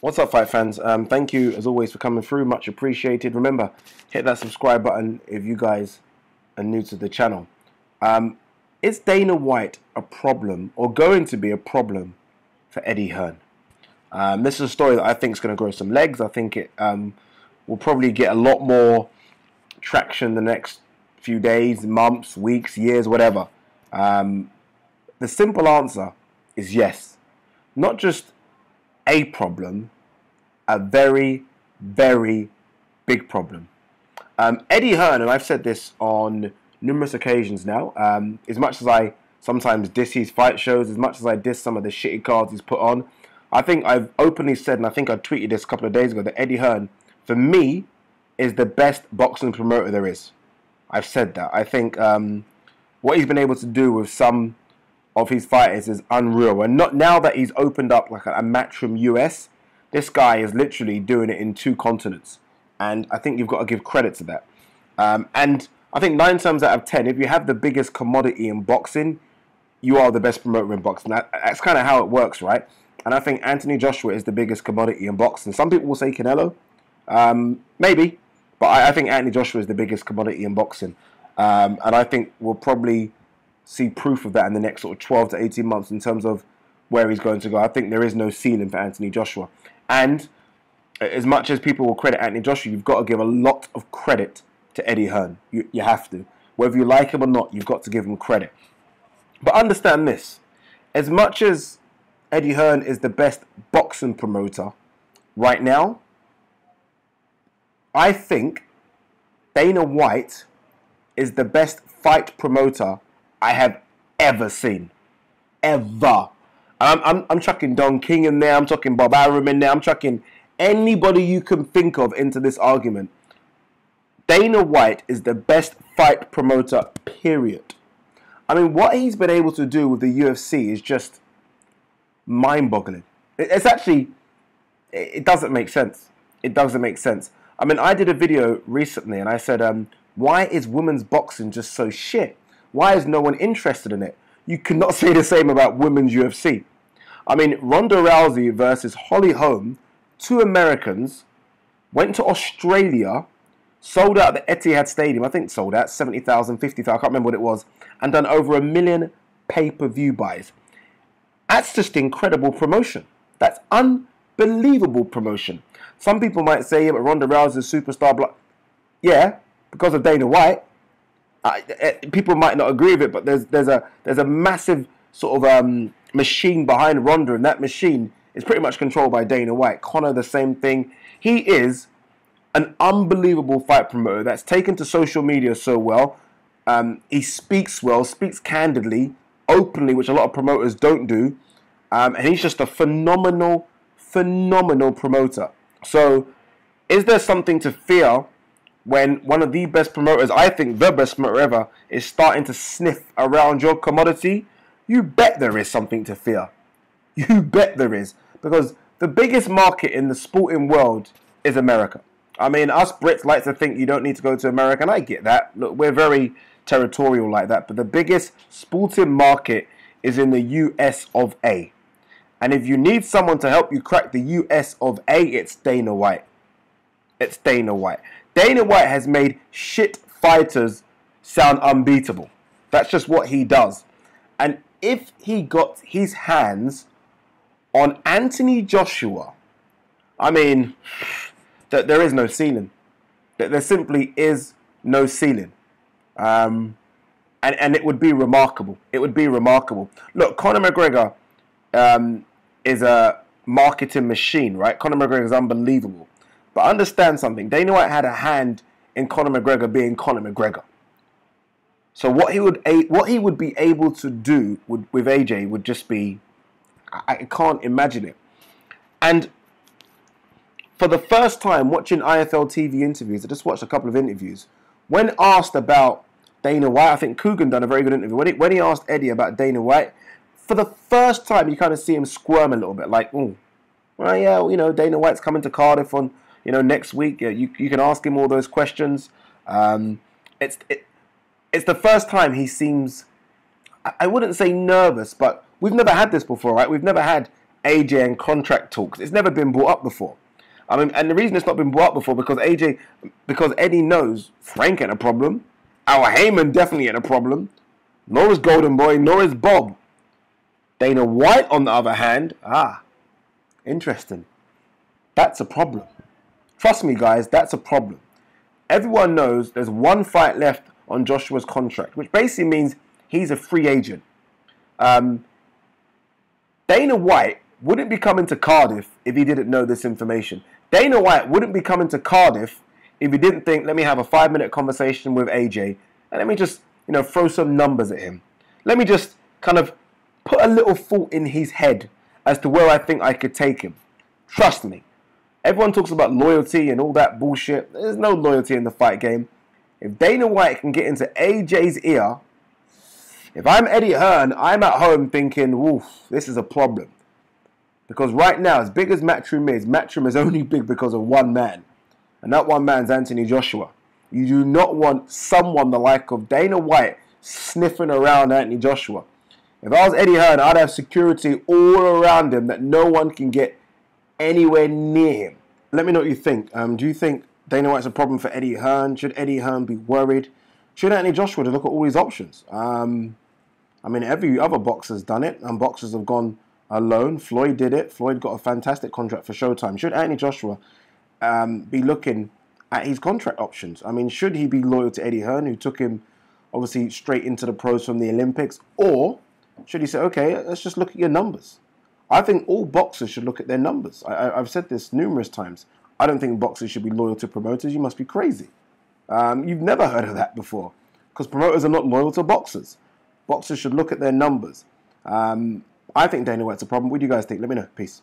What's up, fight fans? Thank you, as always, for coming through. Much appreciated. Remember, hit that subscribe button if you guys are new to the channel. Is Dana White a problem, or going to be a problem, for Eddie Hearn? This is a story that I think is going to grow some legs. I think it will probably get a lot more traction the next few days, months, weeks, years, whatever. The simple answer is yes. Not just a problem, a very, very big problem. Eddie Hearn, and I've said this on numerous occasions now, as much as I sometimes diss his fight shows, as much as I diss some of the shitty cards he's put on, I think I've openly said, and I think I tweeted this a couple of days ago, that Eddie Hearn, for me, is the best boxing promoter there is. I've said that. I think what he's been able to do with some of his fighters is unreal. And not now that he's opened up like a Matchroom US, this guy is literally doing it in 2 continents. And I think you've got to give credit to that. And I think 9 times out of 10, if you have the biggest commodity in boxing, you are the best promoter in boxing. That's kind of how it works, right? And I think Anthony Joshua is the biggest commodity in boxing. Some people will say Canelo. Maybe. But I think Anthony Joshua is the biggest commodity in boxing. And I think we'll probably see proof of that in the next sort of 12 to 18 months in terms of where he's going to go. I think there is no ceiling for Anthony Joshua. And as much as people will credit Anthony Joshua, you've got to give a lot of credit to Eddie Hearn. You have to. Whether you like him or not, you've got to give him credit. But understand this. As much as Eddie Hearn is the best boxing promoter right now, I think Dana White is the best fight promoter I have ever seen. Ever. I'm chucking Don King in there. I'm chucking Bob Arum in there. I'm chucking anybody you can think of into this argument. Dana White is the best fight promoter, period. I mean, what he's been able to do with the UFC is just mind-boggling. It's actually, it doesn't make sense. It doesn't make sense. I mean, I did a video recently and I said, why is women's boxing just so shit? Why is no one interested in it? You cannot say the same about women's UFC. I mean, Ronda Rousey versus Holly Holm, 2 Americans, went to Australia, sold out the Etihad Stadium, I think sold out, 70,000, 50,000, I can't remember what it was, and done over 1 million pay-per-view buys. That's just incredible promotion. That's unbelievable promotion. Some people might say, yeah, but Ronda Rousey is a superstar. Yeah, because of Dana White. People might not agree with it, but there's a massive sort of machine behind Ronda, and that machine is pretty much controlled by Dana White. Conor, the same thing. He is an unbelievable fight promoter that's taken to social media so well. He speaks well, speaks candidly, openly, which a lot of promoters don't do. And he's just a phenomenal promoter. So, is there something to fear when one of the best promoters, I think the best promoter ever, is starting to sniff around your commodity? You bet there is something to fear. You bet there is. Because the biggest market in the sporting world is America. I mean, us Brits like to think you don't need to go to America, and I get that. Look, we're very territorial like that. But the biggest sporting market is in the US of A. And if you need someone to help you crack the US of A, it's Dana White. It's Dana White. Dana White has made shit fighters sound unbeatable. That's just what he does. And if he got his hands on Anthony Joshua, I mean, there is no ceiling. There simply is no ceiling. And it would be remarkable. It would be remarkable. Look, Conor McGregor is a marketing machine, right? Conor McGregor is unbelievable. But understand something. Dana White had a hand in Conor McGregor being Conor McGregor. So what he would be able to do with AJ would just be, I can't imagine it. And for the first time watching IFL TV interviews, I just watched a couple of interviews. When asked about Dana White, I think Coogan done a very good interview. When he asked Eddie about Dana White, for the first time you kind of see him squirm a little bit, like, oh, well, yeah, you know, Dana White's coming to Cardiff on, you know, next week. You can ask him all those questions. It's the first time he seems, I wouldn't say nervous, but we've never had this before, right? We've never had AJ and contract talks. It's never been brought up before. I mean, and the reason it's not been brought up before because Eddie knows Frank ain't a problem. Our Heyman definitely ain't a problem. Nor is Golden Boy, nor is Bob. Dana White, on the other hand, interesting. That's a problem. Trust me, guys, that's a problem. Everyone knows there's one fight left on Joshua's contract, which basically means he's a free agent. Dana White wouldn't be coming to Cardiff if he didn't know this information. Dana White wouldn't be coming to Cardiff if he didn't think, let me have a 5-minute conversation with AJ and let me just, throw some numbers at him. Let me just kind of put a little thought in his head as to where I think I could take him. Trust me. Everyone talks about loyalty and all that bullshit. There's no loyalty in the fight game. If Dana White can get into AJ's ear, if I'm Eddie Hearn, I'm at home thinking, woof, this is a problem. Because right now, as big as Matchroom is only big because of one man. And that one man's Anthony Joshua. You do not want someone the like of Dana White sniffing around Anthony Joshua. If I was Eddie Hearn, I'd have security all around him that no one can get anywhere near him. Let me know what you think. Do you think Dana White's a problem for Eddie Hearn? Should Eddie Hearn be worried? Should Anthony Joshua look at all these options? I mean, every other boxer's done it, and boxers have gone alone. Floyd did it. Floyd got a fantastic contract for Showtime. Should Anthony Joshua be looking at his contract options? I mean, should he be loyal to Eddie Hearn, who took him, obviously, straight into the pros from the Olympics? Or should he say, okay, let's just look at your numbers? I think all boxers should look at their numbers. I've said this numerous times. I don't think boxers should be loyal to promoters. You must be crazy. You've never heard of that before. Because promoters are not loyal to boxers. Boxers should look at their numbers. I think Dana White's a problem. What do you guys think? Let me know. Peace.